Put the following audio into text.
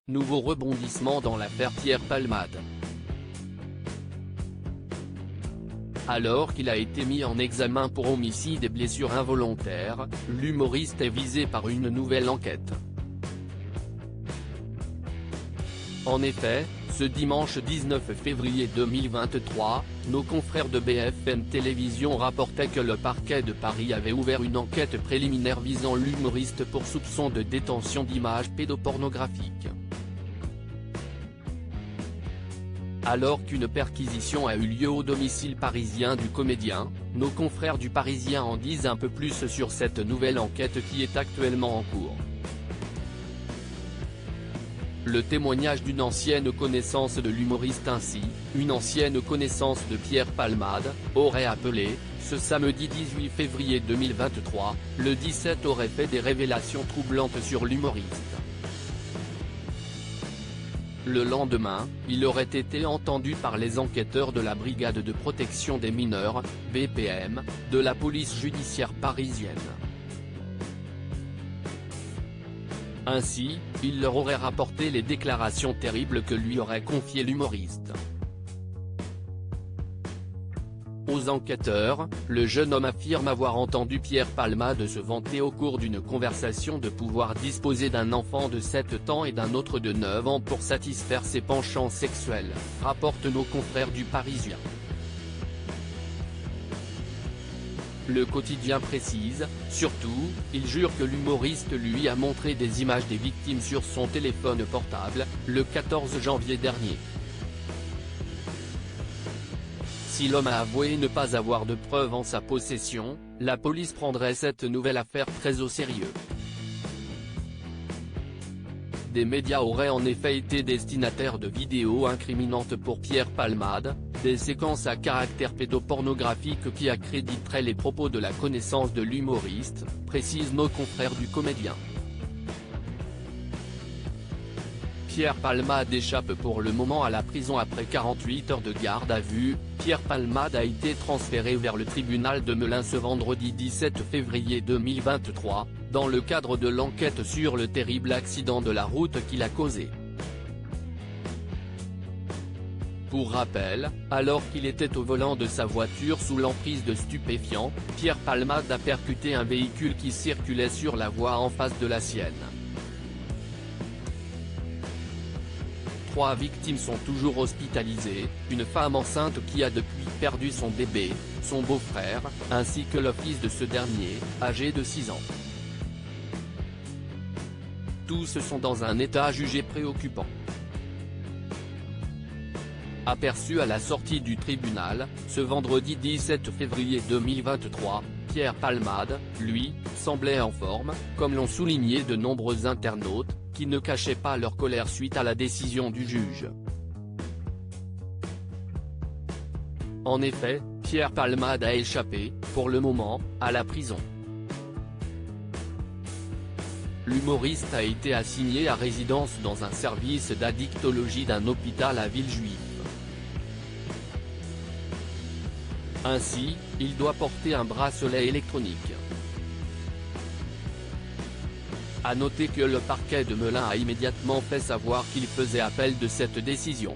Nouveau rebondissement dans l'affaire Pierre Palmade. Alors qu'il a été mis en examen pour homicide et blessure involontaire, l'humoriste est visé par une nouvelle enquête. En effet, ce dimanche 19 février 2023, nos confrères de BFM Télévision rapportaient que le parquet de Paris avait ouvert une enquête préliminaire visant l'humoriste pour soupçon de détention d'images pédopornographiques. Alors qu'une perquisition a eu lieu au domicile parisien du comédien, nos confrères du Parisien en disent un peu plus sur cette nouvelle enquête qui est actuellement en cours. Le témoignage d'une ancienne connaissance de l'humoriste ainsi, une ancienne connaissance de Pierre Palmade, aurait appelé, ce samedi 18 février 2023, le 17 aurait fait des révélations troublantes sur l'humoriste. Le lendemain, il aurait été entendu par les enquêteurs de la Brigade de protection des mineurs, BPM, de la police judiciaire parisienne. Ainsi, il leur aurait rapporté les déclarations terribles que lui aurait confiées l'humoriste. Aux enquêteurs, le jeune homme affirme avoir entendu Pierre Palmade se vanter au cours d'une conversation de pouvoir disposer d'un enfant de 7 ans et d'un autre de 9 ans pour satisfaire ses penchants sexuels, rapportent nos confrères du Parisien. Le quotidien précise, surtout, il jure que l'humoriste lui a montré des images des victimes sur son téléphone portable, le 14 janvier dernier. Si l'homme a avoué ne pas avoir de preuves en sa possession, la police prendrait cette nouvelle affaire très au sérieux. Des médias auraient en effet été destinataires de vidéos incriminantes pour Pierre Palmade, des séquences à caractère pédopornographique qui accréditeraient les propos de la connaissance de l'humoriste, précisent nos confrères du comédien. Pierre Palmade échappe pour le moment à la prison après 48 heures de garde à vue. Pierre Palmade a été transféré vers le tribunal de Melun ce vendredi 17 février 2023, dans le cadre de l'enquête sur le terrible accident de la route qu'il a causé. Pour rappel, alors qu'il était au volant de sa voiture sous l'emprise de stupéfiants, Pierre Palmade a percuté un véhicule qui circulait sur la voie en face de la sienne. 3 victimes sont toujours hospitalisées, une femme enceinte qui a depuis perdu son bébé, son beau-frère, ainsi que le fils de ce dernier, âgé de 6 ans. Tous sont dans un état jugé préoccupant. Aperçu à la sortie du tribunal, ce vendredi 17 février 2023, Pierre Palmade, lui, semblait en forme, comme l'ont souligné de nombreux internautes, qui ne cachaient pas leur colère suite à la décision du juge. En effet, Pierre Palmade a échappé, pour le moment, à la prison. L'humoriste a été assigné à résidence dans un service d'addictologie d'un hôpital à Villejuif. Ainsi, il doit porter un bracelet électronique. À noter que le parquet de Melun a immédiatement fait savoir qu'il faisait appel de cette décision.